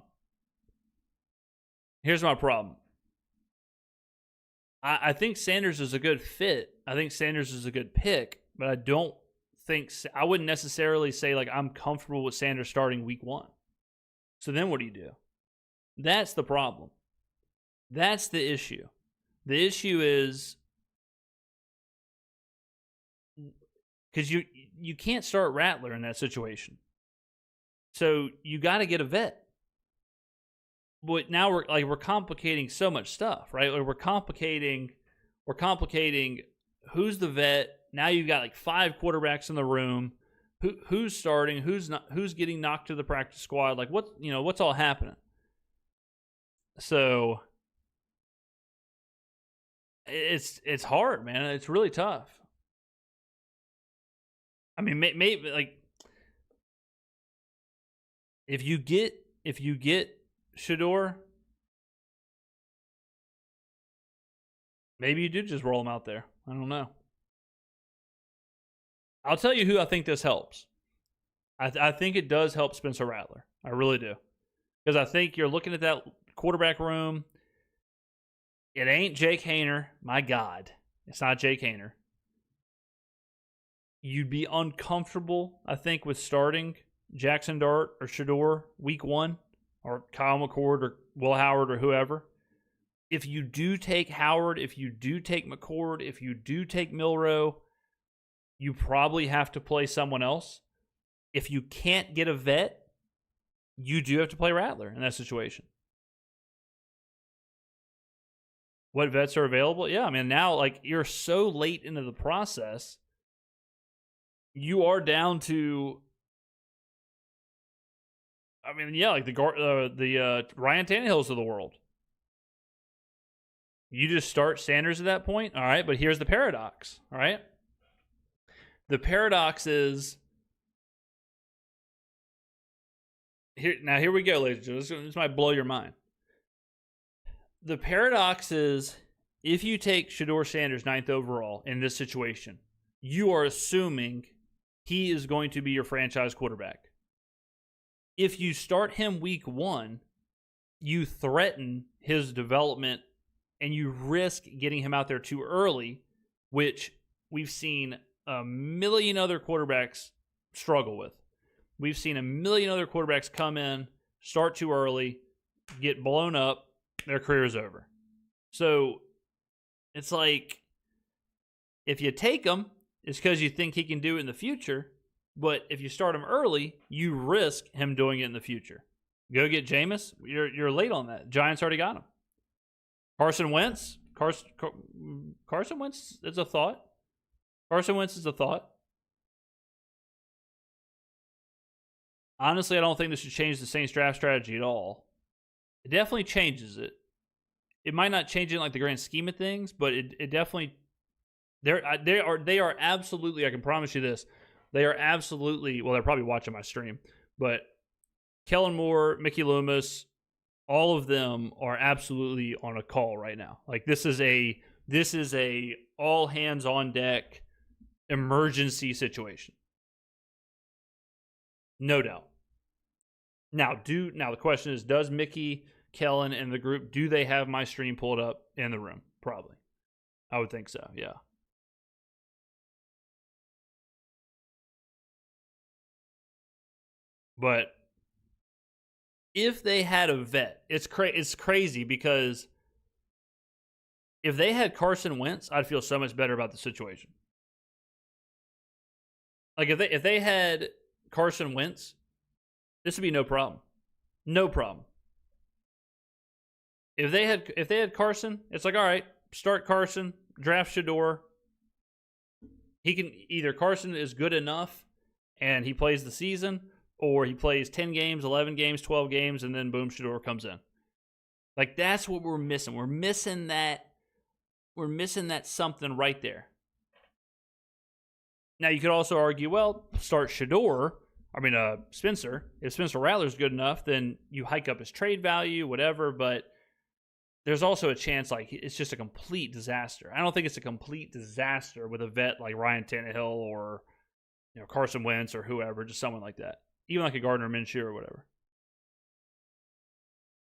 I think Sanders is a good fit. I think Sanders is a good pick, but I wouldn't necessarily say, like, I'm comfortable with Sanders starting week 1. So then what do you do? That's the problem. That's the issue. The issue is because you can't start Rattler in that situation. So you got to get a vet. But now we're complicating so much stuff, right? Like we're complicating who's the vet. Now you've got like 5 quarterbacks in the room. Who's starting? Who's not? Who's getting knocked to the practice squad? Like what's all happening? So it's hard, man. It's really tough. I mean, maybe like if you get Shadeur, maybe you do just roll him out there. I don't know. I'll tell you who I think this helps. I think it does help Spencer Rattler. I really do. Because I think you're looking at that quarterback room. It ain't Jake Haener. My God. It's not Jake Haener. You'd be uncomfortable, I think, with starting Jackson Dart or Shadeur week 1 or Kyle McCord or Will Howard or whoever. If you do take Howard, if you do take McCord, if you do take Milroe, you probably have to play someone else. If you can't get a vet, you do have to play Rattler in that situation. What vets are available? Yeah, I mean, now, like, you're so late into the process, you are down to, I mean, yeah, like the Ryan Tannehills of the world. You just start Sanders at that point, all right? But here's the paradox, all right? The paradox is, here we go, ladies and gentlemen. This might blow your mind. The paradox is, if you take Shadeur Sanders 9th overall in this situation, you are assuming he is going to be your franchise quarterback. If you start him week 1, you threaten his development and you risk getting him out there too early, which we've seen a million other quarterbacks struggle with. We've seen a million other quarterbacks come in, start too early, get blown up, their career is over. So it's like, if you take him, it's because you think he can do it in the future. But if you start him early, you risk him doing it in the future. Go get Jameis. You're late on that. Giants already got him. Carson Wentz. Carson Wentz is a thought. Carson Wentz is a thought. Honestly, I don't think this should change the Saints draft strategy at all. It definitely changes it. It might not change it in like the grand scheme of things, but it definitely, they are absolutely, I can promise you this, they are absolutely, well, they're probably watching my stream, but Kellen Moore, Mickey Loomis, all of them are absolutely on a call right now. Like, this is a all hands on deck emergency situation. No doubt. Now the question is, does Mickey, Kellen, and the group, do they have my stream pulled up in the room? Probably. I would think so, yeah. But if they had a vet, it's crazy because if they had Carson Wentz, I'd feel so much better about the situation. Like, if they had Carson Wentz, this would be no problem. No problem. If they had Carson, it's like, all right, start Carson, draft Shadeur. He can either, Carson is good enough and he plays the season, or he plays 10 games, 11 games, 12 games, and then boom, Shadeur comes in. Like, that's what we're missing. We're missing that something right there. Now, you could also argue, well, start Spencer. If Spencer Rattler's good enough, then you hike up his trade value, whatever, but there's also a chance, like, it's just a complete disaster. I don't think it's a complete disaster with a vet like Ryan Tannehill or, Carson Wentz or whoever, just someone like that. Even like a Gardner Minshew or whatever.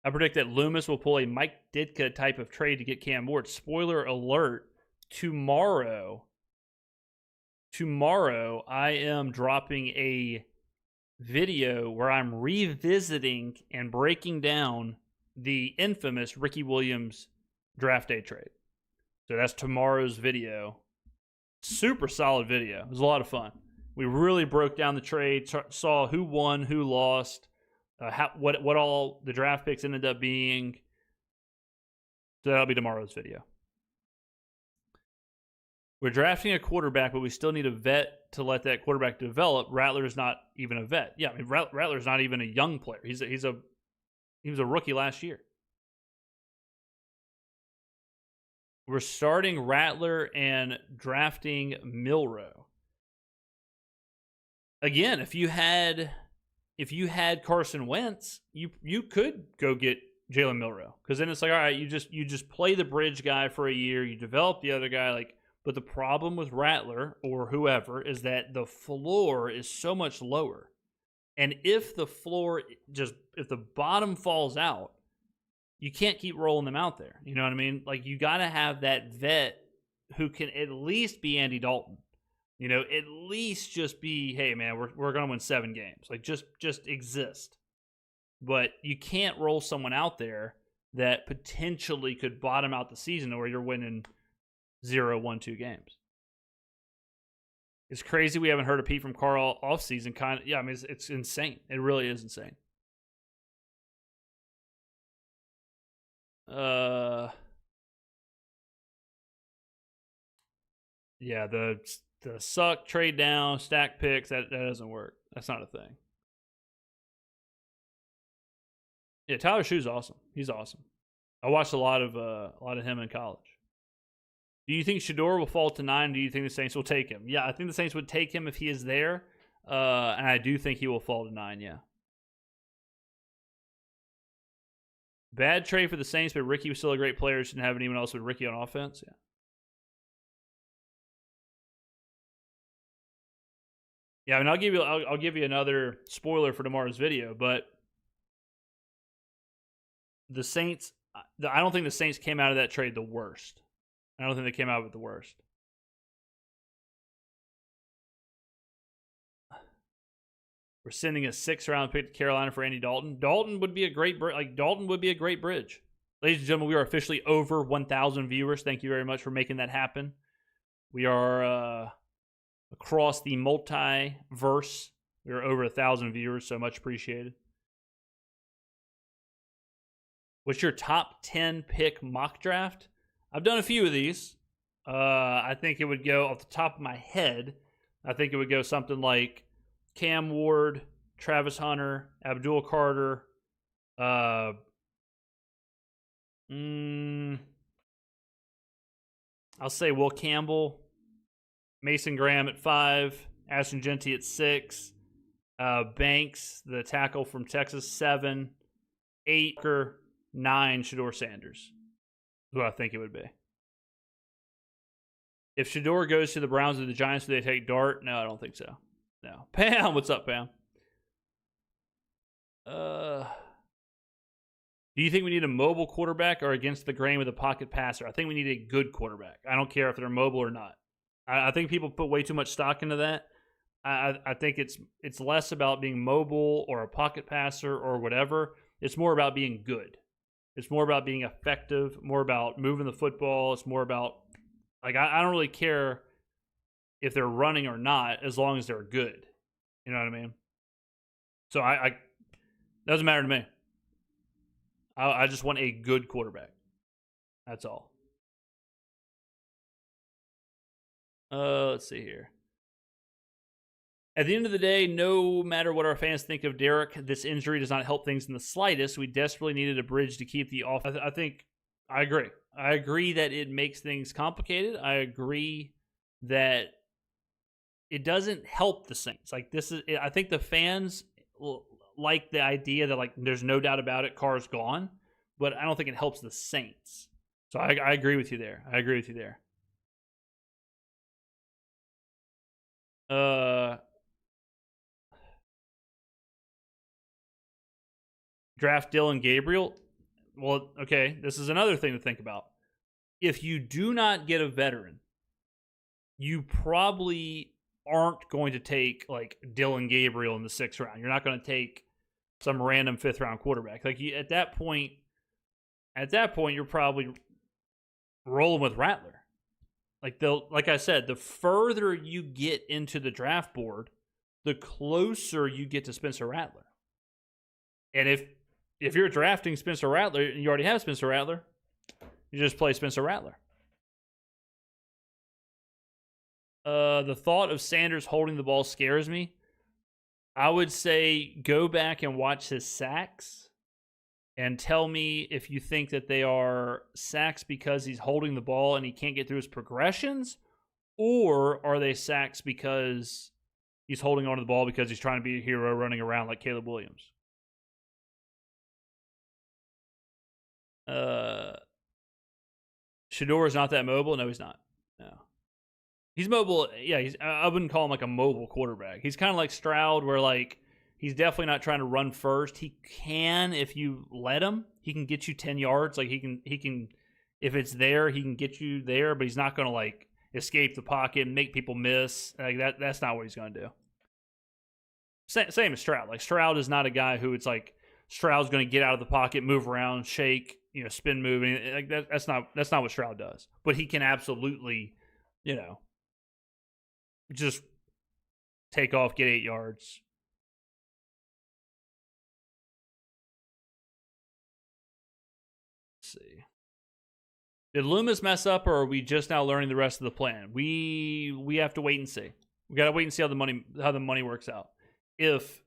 I predict that Loomis will pull a Mike Ditka type of trade to get Cam Ward. Spoiler alert, tomorrow I am dropping a video where I'm revisiting and breaking down the infamous Ricky Williams draft day trade. So that's tomorrow's video. Super solid video. It was a lot of fun. We really broke down the trade, saw who won, who lost, what all the draft picks ended up being. So that'll be tomorrow's video. We're drafting a quarterback, but we still need a vet to let that quarterback develop. Rattler's not even a vet. Yeah, I mean, Rattler's not even a young player. He was a rookie last year. We're starting Rattler and drafting Milroe. Again, if you had Carson Wentz, you could go get Jalen Milroe, because then it's like, all right, you just play the bridge guy for a year, you develop the other guy, like. But the problem with Rattler or whoever is that the floor is so much lower, and if the bottom falls out, you can't keep rolling them out there. You know what I mean? Like, you got to have that vet who can at least be Andy Dalton. You know, at least just be, hey, man, we're going to win 7 games. Like, just exist. But you can't roll someone out there that potentially could bottom out the season where you're winning 0-1-2 games. It's crazy we haven't heard of Pete from Carr all offseason. Yeah, I mean, it's insane. It really is insane. Yeah, the suck, trade down, stack picks, that doesn't work. That's not a thing. Yeah, Tyler Shue's awesome. He's awesome. I watched a lot of him in college. Do you think Shadeur will fall to 9? Do you think the Saints will take him? Yeah, I think the Saints would take him if he is there. And I do think he will fall to 9, yeah. Bad trade for the Saints, but Ricky was still a great player. Shouldn't have anyone else with Ricky on offense. Yeah. Yeah, I mean, I'll give you another spoiler for tomorrow's video, but the Saints, I don't think the Saints came out of that trade the worst. I don't think they came out of it the worst. We're sending a 6th-round pick to Carolina for Andy Dalton. Dalton would be a great bridge. Ladies and gentlemen, we are officially over 1,000 viewers. Thank you very much for making that happen. We are across the multiverse. We are over 1,000 viewers, so much appreciated. What's your top 10 pick mock draft? I've done a few of these. I think it would go off the top of my head. I think it would go something like Cam Ward, Travis Hunter, Abdul Carter. I'll say Will Campbell, Mason Graham at 5, Ashton Genty at 6, Banks, the tackle from Texas, 7, 8, 9, Shadeur Sanders. Who I think it would be. If Shadeur goes to the Browns or the Giants, do they take Dart? No, I don't think so. No. Pam, what's up, Pam? Do you think we need a mobile quarterback or against the grain with a pocket passer? I think we need a good quarterback. I don't care if they're mobile or not. I think people put way too much stock into that. I think it's less about being mobile or a pocket passer or whatever. It's more about being good. It's more about being effective, more about moving the football. It's more about, like, I don't really care if they're running or not as long as they're good. You know what I mean? So I doesn't matter to me. I just want a good quarterback. That's all. Let's see here. At the end of the day, no matter what our fans think of Derek, this injury does not help things in the slightest. We desperately needed a bridge to keep the offense. I agree. I agree that it makes things complicated. I agree that it doesn't help the Saints. Like, I think the fans like the idea that, like, there's no doubt about it, Carr's gone, but I don't think it helps the Saints. So I agree with you there. Draft Dillon Gabriel. Well, okay, this is another thing to think about. If you do not get a veteran, you probably aren't going to take, like, Dillon Gabriel in the 6th round. You're not going to take some random 5th round quarterback. Like, at that point, you're probably rolling with Rattler. Like I said, the further you get into the draft board, the closer you get to Spencer Rattler. And if you're drafting Spencer Rattler and you already have Spencer Rattler, you just play Spencer Rattler. The thought of Sanders holding the ball scares me. I would say go back and watch his sacks and tell me if you think that they are sacks because he's holding the ball and he can't get through his progressions, or are they sacks because he's holding on to the ball because he's trying to be a hero running around like Caleb Williams. Shadeur is not that mobile. No, he's not. No. He's mobile. Yeah, I wouldn't call him like a mobile quarterback. He's kind of like Stroud, where, like, He's definitely not trying to run first. He can, if you let him, he can get you 10 yards. Like he can, if it's there, he can get you there, but he's not going to like escape the pocket and make people miss. Like that's not what he's going to do. Same as Stroud. Like Stroud is not a guy who it's like Stroud's going to get out of the pocket, move around, shake, spin moving. Like that's not what Stroud does. But he can absolutely, just take off, get 8 yards. Let's see. Did Loomis mess up, or are we just now learning the rest of the plan? We have to wait and see. We got to wait and see how the money works out. If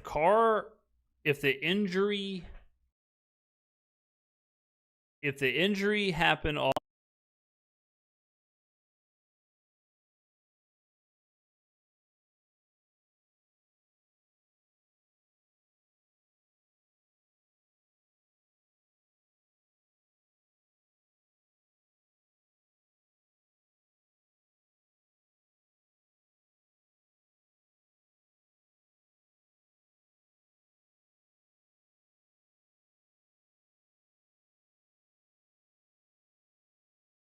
Carr, if the injury happened